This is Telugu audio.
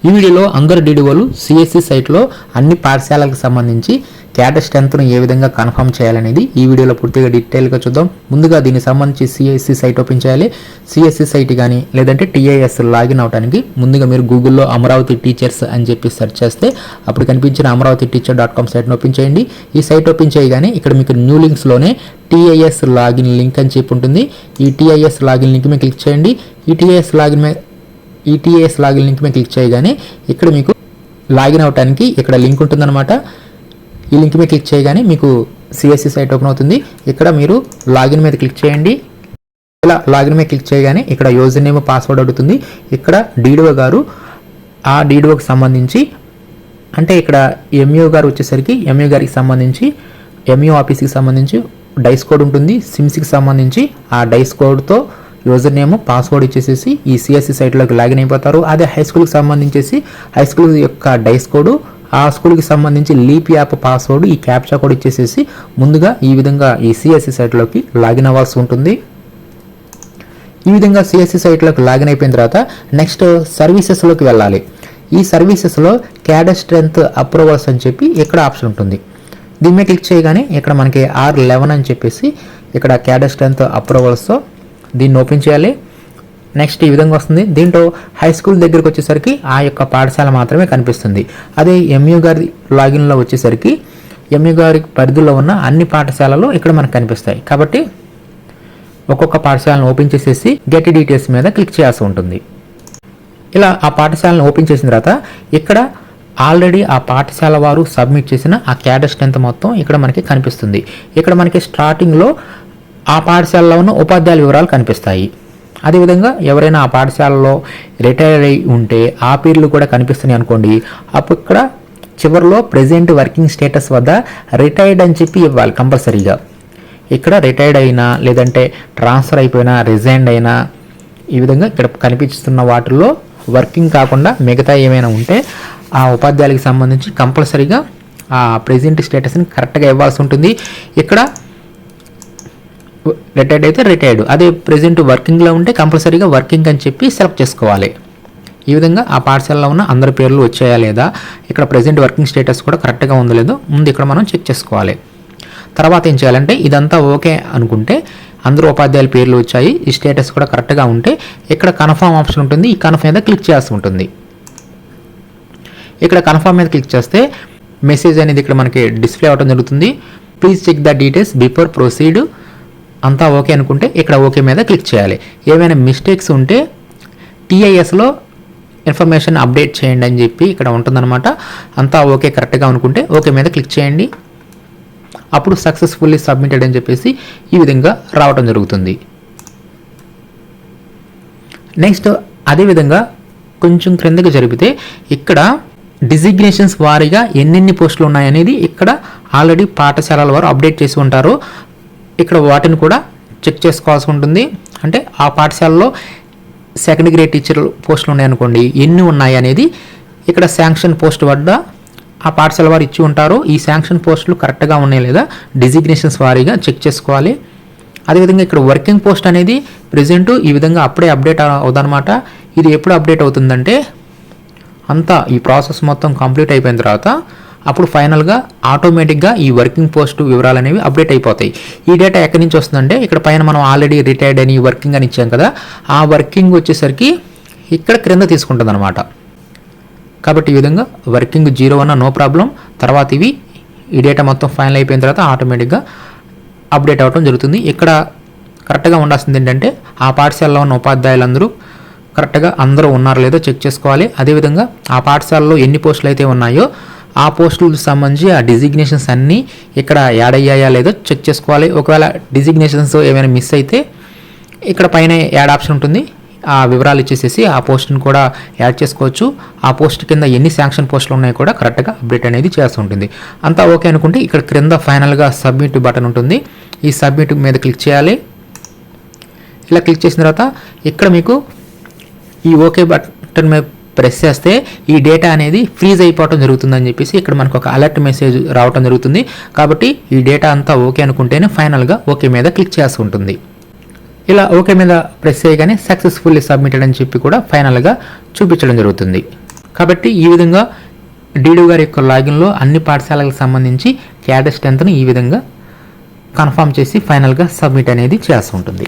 ఈ వీడియోలో అందరు డీడీఓలు సిఎస్సి సైట్లో అన్ని పాఠశాలలకు సంబంధించి క్యాడర్ స్ట్రెంత్ను ఏ విధంగా కన్ఫర్మ్ చేయాలనేది ఈ వీడియోలో పూర్తిగా డీటెయిల్గా చూద్దాం. ముందుగా దీనికి సంబంధించి సిఎస్సి సైట్ ఓపెన్ చేయాలి. సిఎస్సి సైట్ కానీ లేదంటే టీఐఎస్ లాగిన్ అవడానికి ముందుగా మీరు గూగుల్లో అమరావతి టీచర్స్ అని చెప్పి సెర్చ్ చేస్తే అప్పుడు కనిపించిన అమరావతి టీచర్.com సైట్ను ఓపెన్ చేయండి. ఈ సైట్ ఓపెన్ చేయగానే ఇక్కడ మీకు న్యూ లింక్స్లోనే టీఐఎస్ లాగిన్ లింక్ అని చెప్పి ఉంటుంది. ఈ టీఐఎస్ లాగిన్ లింక్ మీద క్లిక్ చేయండి. ఈ టీఐఎస్ లాగిన్ లింక్ మీద క్లిక్ చేయగానే ఇక్కడ మీకు లాగిన్ అవడానికి ఇక్కడ లింక్ ఉంటుందన్నమాట. ఈ లింక్ మీద క్లిక్ చేయగానే మీకు సిఎస్సి సైట్ ఓపెన్ అవుతుంది. ఇక్కడ మీరు లాగిన్ మీద క్లిక్ చేయండి. ఇలా లాగిన్ మీద క్లిక్ చేయగానే ఇక్కడ యూజర్ నేమ్ పాస్వర్డ్ అడుగుతుంది. ఇక్కడ డీడీఓ గారు ఆ డీడీఓకి సంబంధించి అంటే ఇక్కడ ఎంఈఓ గారు వచ్చేసరికి ఎంఈఓ గారికి సంబంధించి ఎంఈఓ ఆఫీస్కి సంబంధించి డైస్ కోడ్ ఉంటుంది. సిమ్స్కి సంబంధించి ఆ డైస్ కోడ్తో యూజర్ నేమ్ పాస్వర్డ్ ఇచ్చేసేసి ఈ సిఎస్సి సైట్లోకి లాగిన్ అయిపోతారు. అదే హై స్కూల్కి సంబంధించేసి హై స్కూల్ యొక్క డైస్ కోడ్ ఆ స్కూల్కి సంబంధించి లీప్ యాప్ పాస్వర్డ్ ఈ క్యాప్చా కోడ్ ఇచ్చేసేసి ముందుగా ఈ విధంగా ఈ సిఎస్సి సైట్లోకి లాగిన్ అవ్వాల్సి ఉంటుంది. ఈ విధంగా సిఎస్సి సైట్లోకి లాగిన్ అయిపోయిన తర్వాత నెక్స్ట్ సర్వీసెస్లోకి వెళ్ళాలి. ఈ సర్వీసెస్లో క్యాడర్ స్ట్రెంత్ అప్రూవల్స్ అని చెప్పి ఇక్కడ ఆప్షన్ ఉంటుంది. దీని మీద క్లిక్ చేయగానే ఇక్కడ మనకి R11 అని చెప్పేసి ఇక్కడ క్యాడర్ స్ట్రెంత్ అప్రూవల్స్తో దీన్ని ఓపెన్ చేయాలి. నెక్స్ట్ ఈ విధంగా వస్తుంది. దీంట్లో హై స్కూల్ దగ్గరికి వచ్చేసరికి ఆ యొక్క పాఠశాల మాత్రమే కనిపిస్తుంది. అదే ఎంఈఓ గారి లాగిన్లో వచ్చేసరికి ఎంఈఓ గారి పరిధిలో ఉన్న అన్ని పాఠశాలలు ఇక్కడ మనకు కనిపిస్తాయి. కాబట్టి ఒక్కొక్క పాఠశాలను ఓపెన్ చేసేసి గెట్ డీటెయిల్స్ మీద క్లిక్ చేయాల్సి ఉంటుంది. ఇలా ఆ పాఠశాలను ఓపెన్ చేసిన తర్వాత ఇక్కడ ఆల్రెడీ ఆ పాఠశాల వారు సబ్మిట్ చేసిన ఆ క్యాడర్ స్ట్రెంత్ మొత్తం ఇక్కడ మనకి కనిపిస్తుంది. ఇక్కడ మనకి స్టార్టింగ్లో ఆ పాఠశాలలో ఉన్న ఉపాధ్యాయుల వివరాలు కనిపిస్తాయి. అదేవిధంగా ఎవరైనా ఆ పాఠశాలలో రిటైర్ అయి ఉంటే ఆ పేర్లు కూడా కనిపిస్తున్నాయి అనుకోండి. అప్పుడు ఇక్కడ చివరిలో ప్రెజెంట్ వర్కింగ్ స్టేటస్ వద్ద రిటైర్డ్ అని చెప్పి ఇవ్వాలి కంపల్సరీగా. ఇక్కడ రిటైర్డ్ అయినా లేదంటే ట్రాన్స్ఫర్ అయిపోయినా రిజైన్డ్ అయినా ఈ విధంగా ఇక్కడ కనిపిస్తున్న వాటిల్లో వర్కింగ్ కాకుండా మిగతా ఏమైనా ఉంటే ఆ ఉపాధ్యాయులకు సంబంధించి కంపల్సరీగా ఆ ప్రెజెంట్ స్టేటస్ని కరెక్ట్గా ఇవ్వాల్సి ఉంటుంది. ఇక్కడ రిటైర్డ్ అయితే రిటైర్డ్, అదే ప్రెజెంట్ వర్కింగ్లో ఉంటే కంపల్సరీగా వర్కింగ్ అని చెప్పి సెలెక్ట్ చేసుకోవాలి. ఈ విధంగా ఆ పాఠశాలలో ఉన్న అందరి పేర్లు వచ్చాయా లేదా, ఇక్కడ ప్రెజెంట్ వర్కింగ్ స్టేటస్ కూడా కరెక్ట్గా ఉందో లేదో ముందు ఇక్కడ మనం చెక్ చేసుకోవాలి. తర్వాత ఏం చేయాలంటే ఇదంతా ఓకే అనుకుంటే అందరూ ఉపాధ్యాయుల పేర్లు వచ్చాయి, ఈ స్టేటస్ కూడా కరెక్ట్గా ఉంటే ఇక్కడ కన్ఫర్మ్ ఆప్షన్ ఉంటుంది. ఈ కన్ఫర్మ్ మీద క్లిక్ చేయాల్సి ఉంటుంది. ఇక్కడ కన్ఫర్మ్ మీద క్లిక్ చేస్తే మెసేజ్ అనేది ఇక్కడ మనకి డిస్ప్లే అవ్వడం జరుగుతుంది. Please check the details before proceed. అంతా ఓకే అనుకుంటే ఇక్కడ ఓకే మీద క్లిక్ చేయాలి. ఏమైనా మిస్టేక్స్ ఉంటే టీఐఎస్లో ఇన్ఫర్మేషన్ అప్డేట్ చేయండి అని చెప్పి ఇక్కడ ఉంటుందన్నమాట. అంతా ఓకే కరెక్ట్గా అనుకుంటే ఓకే మీద క్లిక్ చేయండి. అప్పుడు సక్సెస్ఫుల్లీ సబ్మిటెడ్ అని చెప్పేసి ఈ విధంగా రావడం జరుగుతుంది. నెక్స్ట్ అదేవిధంగా కొంచెం క్రిందకి జరిపితే ఇక్కడ డిజిగ్నేషన్స్ వారీగా ఎన్నెన్ని పోస్టులు ఉన్నాయనేది ఇక్కడ ఆల్రెడీ పాఠశాలల వారు అప్డేట్ చేసి ఉంటారు. ఇక్కడ వాటిని కూడా చెక్ చేసుకోవాల్సి ఉంటుంది. అంటే ఆ పాఠశాలలో సెకండ్ గ్రేడ్ టీచర్ పోస్టులు ఉన్నాయనుకోండి, ఎన్ని ఉన్నాయి అనేది ఇక్కడ శాంక్షన్ పోస్ట్ వద్ద ఆ పాఠశాల వారు ఇచ్చి ఉంటారు. ఈ శాంక్షన్ పోస్టులు కరెక్ట్గా ఉన్నాయి లేదా డిజిగ్నేషన్స్ వారీగా చెక్ చేసుకోవాలి. అదేవిధంగా ఇక్కడ వర్కింగ్ పోస్ట్ అనేది ప్రెజెంట్ ఈ విధంగా అప్పుడే అప్డేట్ అవుతుందన్నమాట. ఇది ఎప్పుడు అప్డేట్ అవుతుందంటే అంతా ఈ ప్రాసెస్ మొత్తం కంప్లీట్ అయిపోయిన తర్వాత అప్పుడు ఫైనల్గా ఆటోమేటిక్గా ఈ వర్కింగ్ పోస్ట్ వివరాలు అనేవి అప్డేట్ అయిపోతాయి. ఈ డేటా ఎక్కడి నుంచి వస్తుందంటే ఇక్కడ పైన మనం ఆల్రెడీ రిటైర్డ్ అని వర్కింగ్ అని ఇచ్చాం కదా, ఆ వర్కింగ్ వచ్చేసరికి ఇక్కడ క్రింద తీసుకుంటుంది అనమాట. కాబట్టి ఈ విధంగా వర్కింగ్ 0 అన్న నో ప్రాబ్లం. తర్వాత ఇవి ఈ డేటా మొత్తం ఫైనల్ అయిపోయిన తర్వాత ఆటోమేటిక్గా అప్డేట్ అవ్వడం జరుగుతుంది. ఇక్కడ కరెక్ట్గా ఉండాల్సింది ఏంటంటే ఆ పాఠశాలలో ఉన్న ఉపాధ్యాయులందరూ కరెక్ట్గా అందరూ ఉన్నారో లేదో చెక్ చేసుకోవాలి. అదేవిధంగా ఆ పాఠశాలలో ఎన్ని పోస్టులు అయితే ఉన్నాయో ఆ పోస్టులకు సంబంధించి ఆ డిజిగ్నేషన్స్ అన్నీ ఇక్కడ యాడ్ అయ్యాయా లేదో చెక్ చేసుకోవాలి. ఒకవేళ డిజిగ్నేషన్స్ ఏమైనా మిస్ అయితే ఇక్కడ పైన యాడ్ ఆప్షన్ ఉంటుంది. ఆ వివరాలు ఇచ్చేసేసి ఆ పోస్ట్ని కూడా యాడ్ చేసుకోవచ్చు. ఆ పోస్ట్ కింద ఎన్ని శాంక్షన్ పోస్టులు ఉన్నాయో కూడా కరెక్ట్గా అప్డేట్ అనేది చేస్తూ ఉంటుంది. అంతా ఓకే అనుకుంటే ఇక్కడ క్రింద ఫైనల్గా సబ్మిట్ బటన్ ఉంటుంది. ఈ సబ్మిట్ మీద క్లిక్ చేయాలి. ఇలా క్లిక్ చేసిన తర్వాత ఇక్కడ మీకు ఈ ఓకే బటన్ మీద ప్రెస్ చేస్తే ఈ డేటా అనేది ఫ్రీజ్ అయిపోవడం జరుగుతుందని చెప్పేసి ఇక్కడ మనకు ఒక అలర్ట్ మెసేజ్ రావడం జరుగుతుంది. కాబట్టి ఈ డేటా అంతా ఓకే అనుకుంటేనే ఫైనల్గా ఓకే మీద క్లిక్ చేయాల్సి ఉంటుంది. ఇలా ఓకే మీద ప్రెస్ చేయగానే సక్సెస్ఫుల్లీ సబ్మిటెడ్ అని చెప్పి కూడా ఫైనల్గా చూపించడం జరుగుతుంది. కాబట్టి ఈ విధంగా డీడీ గారి యొక్క లాగిన్లో అన్ని పాఠశాలలకు సంబంధించి క్యాడర్ స్ట్రెంత్ను ఈ విధంగా కన్ఫర్మ్ చేసి ఫైనల్గా సబ్మిట్ అనేది చేస్తూ ఉంటుంది.